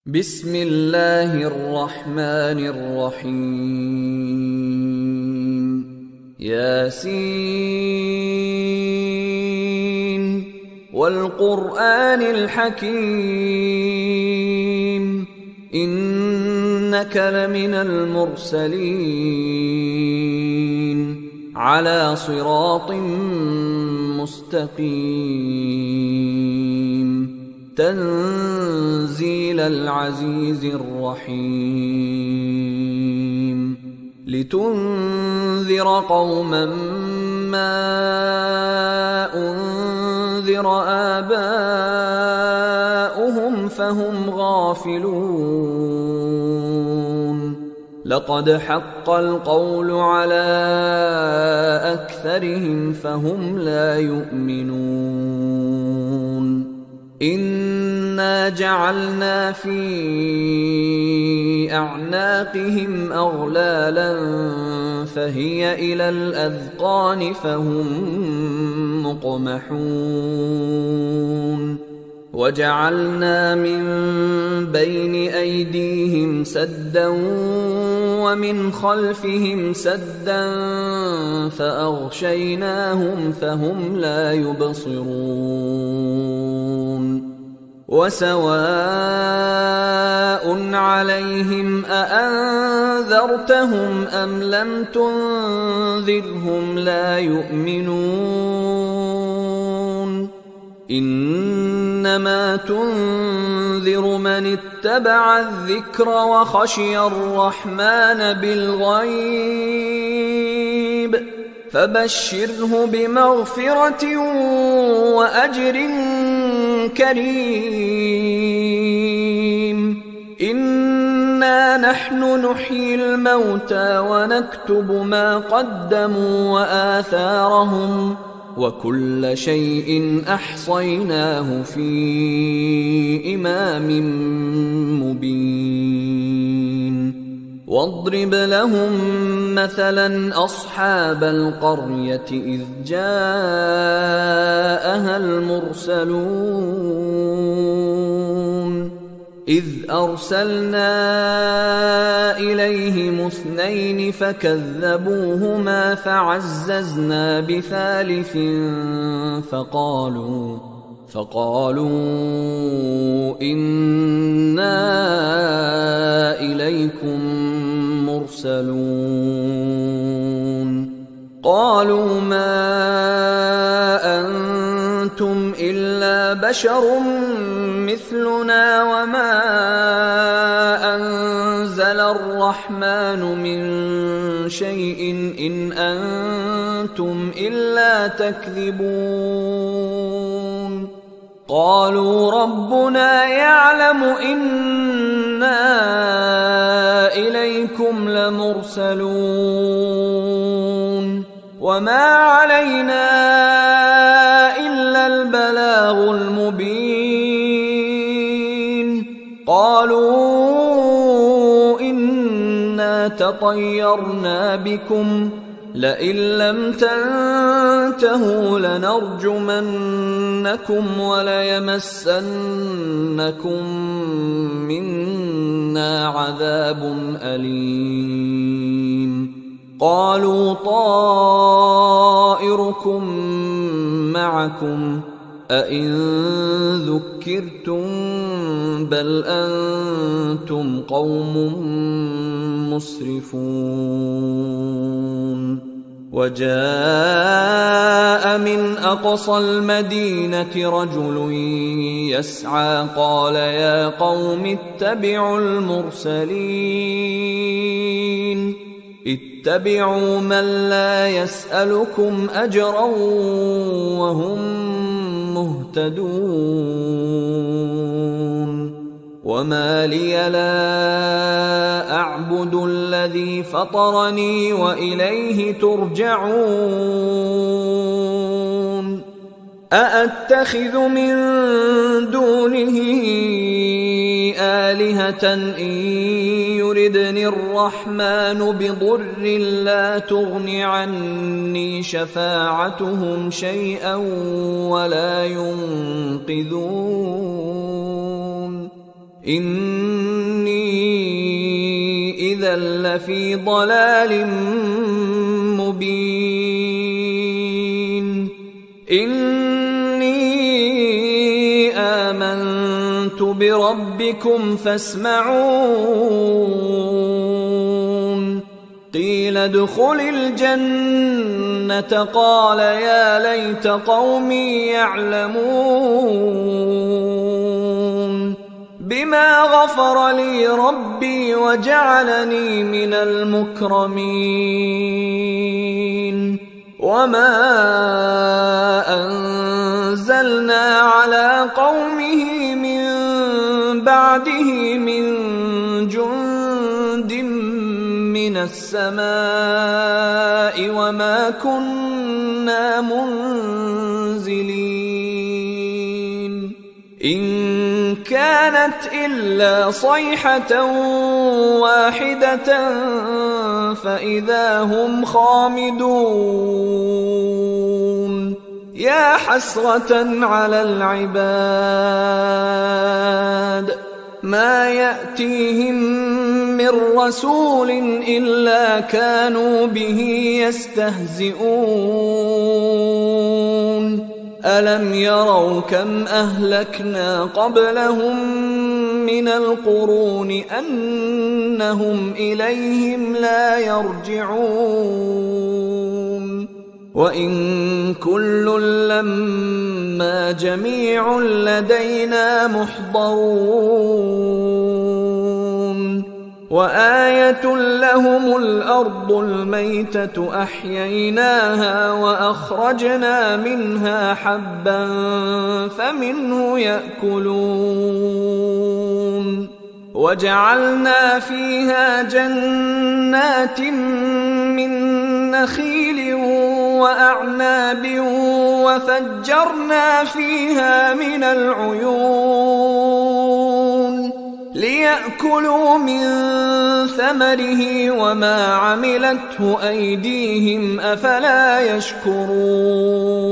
بسم الله الرحمن الرحيم ياسين والقرآن الحكيم إنك لمن المرسلين على صراط مستقيم تنزيل العزيز الرحيم لتنذر قوما ما أنذر آباؤهم فهم غافلون لقد حق القول على أكثرهم فهم لا يؤمنون إنا جعلنا في أعناقهم أغلالا فهي إلى الأذقان فهم مقمحون وجعلنا من بين أيديهم سدا ومن خلفهم سدا فأغشيناهم فهم لا يبصرون وسواء عليهم أأنذرتهم أم لم تنذرهم لا يؤمنون إنما تنذر من اتبع الذكر وخشي الرحمن بالغيب فبشره بمغفرة وأجر كريم إنا نحن نحيي الموتى ونكتب ما قدموا وآثارهم وكل شيء أحصيناه في إمام مبين واضرب لهم مثلا أصحاب القرية إذ جاءها المرسلون إذ أرسلنا إليهم اثنين فكذبوهما فعززنا بثالث فقالوا إنا إليكم مرسلون قالوا ما أنتم إلا بشر مثلنا وما أنزل الرحمن من شيء إن أنتم إلا تكذبون قالوا ربنا يعلم إنا إليكم لمرسلون وما علينا إلا البلاغ المبين قالوا إنا تطيرنا بكم لئن لم تنتهوا لنرجمنكم وليمسنكم منا عذاب أليم قالوا طائركم معكم أئن ذكرتم بل أنتم قوم مسرفون وجاء من أقصى المدينة رجل يسعى قال يا قوم اتبعوا المرسلين اتبعوا من لا يسألكم أجرا وهم مهتدون وما لي لا أعبد الذي فطرني وإليه ترجعون أأتخذ من دونه آلهة إن يردني الرحمن بضر لا تغن عني شفاعتهم شيئا ولا ينقذون إني إذا لفي ضلال مبين إني آمنت بربكم فاسمعون قيل ادخل الجنة قال يا ليت قومي يعلمون بما غفر لي ربي وجعلني من المكرمين وما أنزلنا على قومه من بعده من جند من السماء وما كنا منزلين إن كانت إلا صيحة واحدة فإذا هم خامدون يا حسرة على العباد ما يأتيهم من رسول إلا كانوا به يستهزئون ألم يروا كم أهلكنا قبلهم من القرون أنهم إليهم لا يرجعون وإن كل لما جميع لدينا محضرون وآية لهم الأرض الميتة أحييناها وأخرجنا منها حبا فمنه يأكلون وجعلنا فيها جنات من نخيل وأعناب وفجرنا فيها من العيون ليأكلوا من ثمره وما عملته أيديهم أفلا يشكرون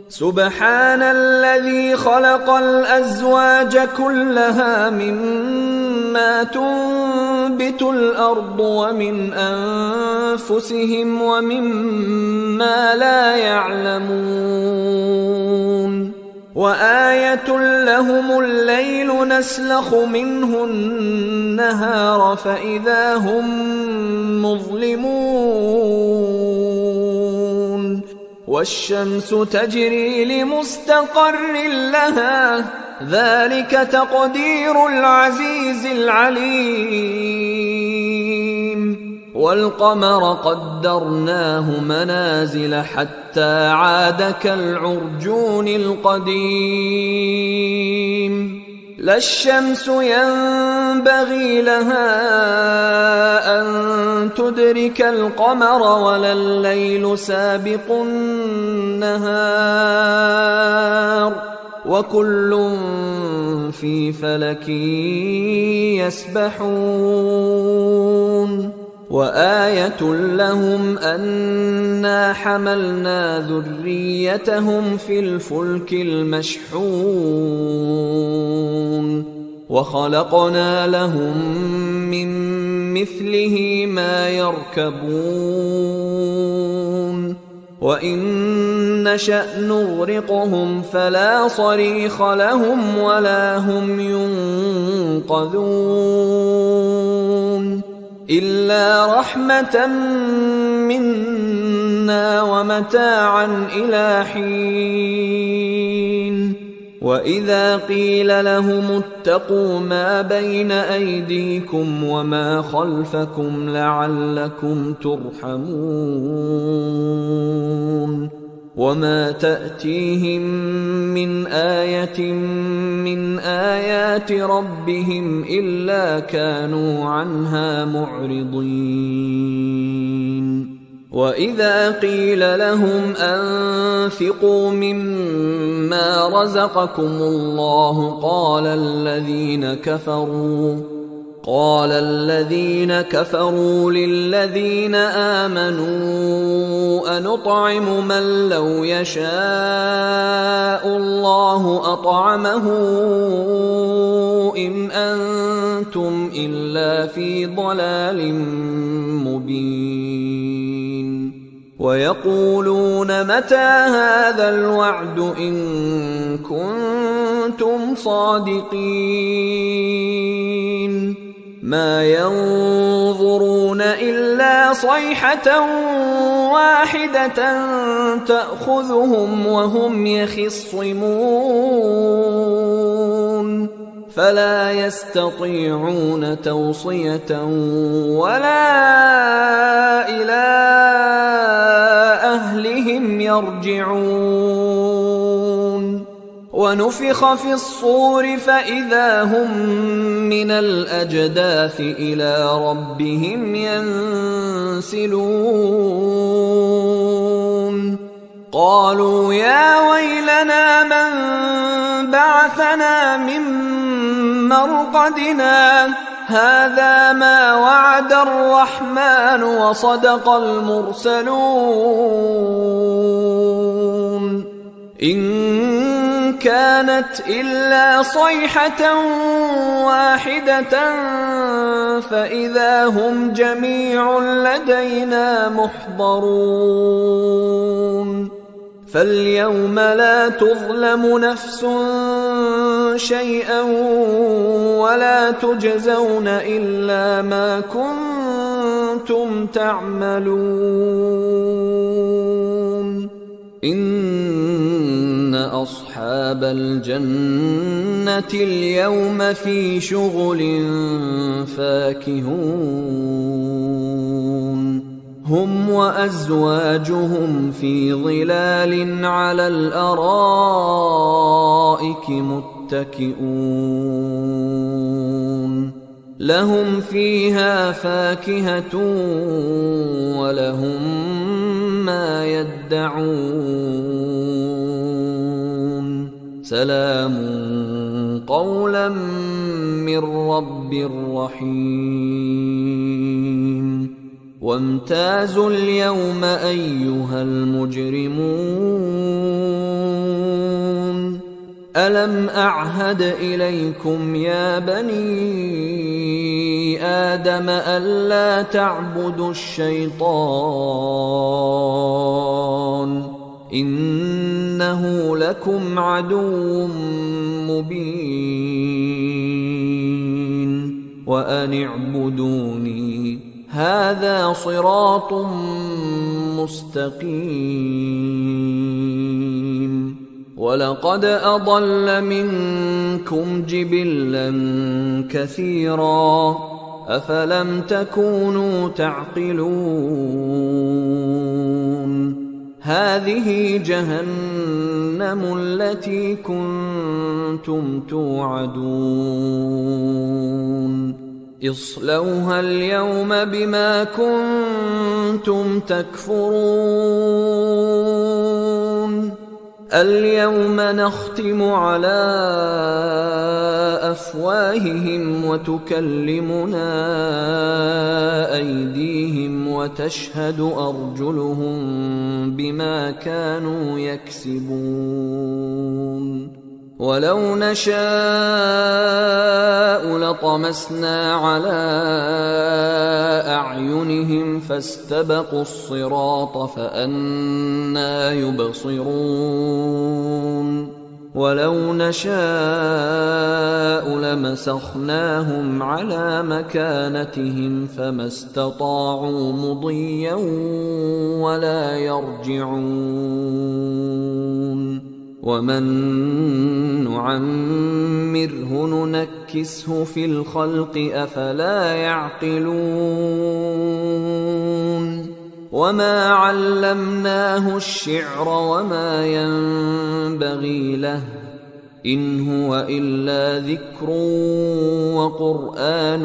سبحان الذي خلق الأزواج كلها مما تنبت الأرض ومن أنفسهم ومما لا يعلمون وآية لهم الليل نسلخ منه النهار فإذا هم مظلمون والشمس تجري لمستقر لها ذلك تقدير العزيز العليم والقمر قدرناه منازل حتى عاد كالعرجون القديم لا الشمس ينبغي لها أن تدرك القمر ولا الليل سابق النهار وكل في فلك يسبحون وآية لهم أنا حملنا ذريتهم في الفلك المشحون وخلقنا لهم من مثله ما يركبون وإن نشأ نغرقهم فلا صريخ لهم ولا هم ينقذون إلا رحمة منا ومتاعا إلى حين وإذا قيل لهم اتقوا ما بين أيديكم وما خلفكم لعلكم ترحمون وما تأتيهم من آية من آيات ربهم إلا كانوا عنها معرضين وإذا قيل لهم أنفقوا مما رزقكم الله قال الذين كفروا للذين آمنوا أنطعم من لو يشاء الله أطعمه إن أنتم إلا في ضلال مبين ويقولون متى هذا الوعد إن كنتم صادقين ما ينظرون إلا صيحة واحدة تأخذهم وهم يخصمون فلا يستطيعون توصية ولا إلى أهلهم يرجعون ونفخ في الصور فإذا هم من الأجداث إلى ربهم ينسلون قالوا يا ويلنا من بعثنا من مرقدنا هذا ما وعد الرحمن وصدق المرسلون إن كانت إلا صيحة واحدة فإذا هم جميع لدينا محضرون فاليوم لا تظلم نفس شيئا ولا تجزون إلا ما كنتم تعملون إن أصحاب الجنة اليوم في شغل فاكهون هم وأزواجهم في ظلال على الأرائك متكئون لهم فيها فاكهة ولهم ما يدعون سلام قولا من رب رحيم وامتازوا اليوم أيها المجرمون ألم أعهد إليكم يا بني آدم ألا تعبدوا الشيطان إنه لكم عدو مبين وأن اعبدوني هذا صراط مستقيم ولقد أضل منكم جبلا كثيرا أفلم تكونوا تعقلون هذه جهنم التي كنتم توعدون اصلوها اليوم بما كنتم تكفرون اليوم نختم على أفواههم وتكلمنا أيديهم وتشهد أرجلهم بما كانوا يكسبون ولو نشاء لطمسنا على أعينهم فاستبقوا الصراط فأنى يبصرون ولو نشاء لمسخناهم على مكانتهم فما استطاعوا مضيا ولا يرجعون ومن نعمره ننكسه في الخلق أفلا يعقلون وما علمناه الشعر وما ينبغي له إن هو إلا ذكر وقرآن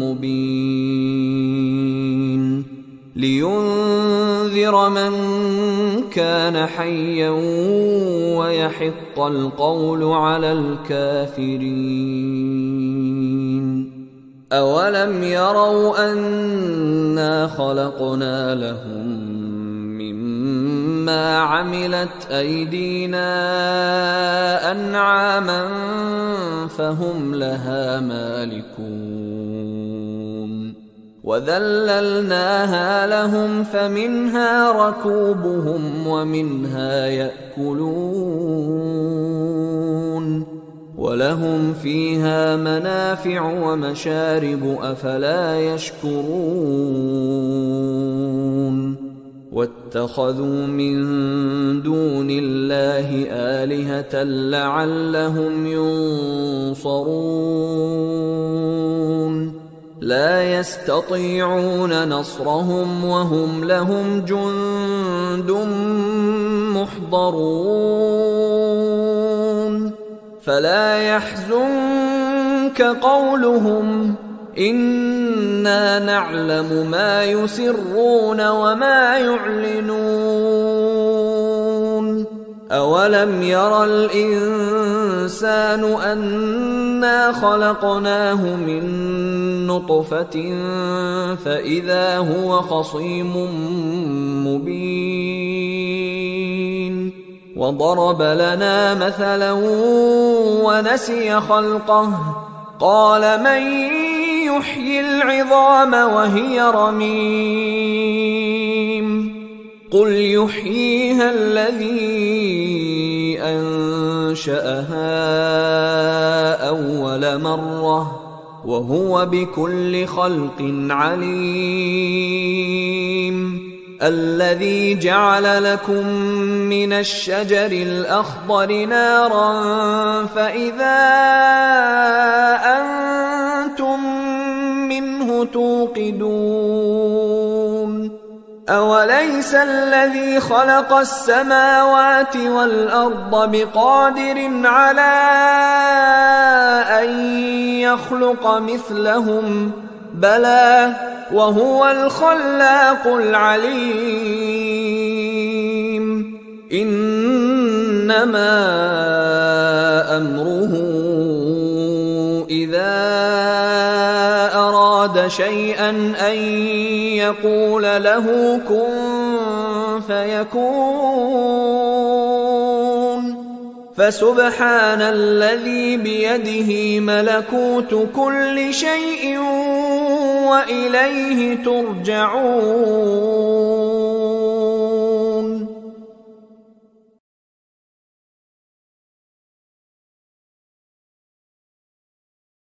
مبين لينذر من كان حيا ويحق القول على الكافرين أولم يروا أنا خلقنا لهم مما عملت أيدينا أنعاما فهم لها مالكون وذللناها لهم فمنها ركوبهم ومنها يأكلون ولهم فيها منافع ومشارب أفلا يشكرون واتخذوا من دون الله آلهة لعلهم ينصرون لا يستطيعون نصرهم وهم لهم جند محضرون فلا يحزنك قولهم إنا نعلم ما يسرون وما يعلنون أولم ير الإنسان أنا خلقناه من نطفة فإذا هو خصيم مبين وضرب لنا مثلا ونسي خلقه قال من يحيي العظام وهي رميم قل يحييها الذي أنشأها أول مرة وهو بكل خلق عليم الذي جعل لكم من الشجر الأخضر نارا فإذا أنتم منه توقدون أوليس الذي خلق السماوات والأرض بقادر على أن يخلق مثلهم بلى وهو الخلاق العليم إنما أمره إذا أراد شيئا أن يقول له كن فيكون فسبحان الذي بيده ملكوت كل شيء وإليه ترجعون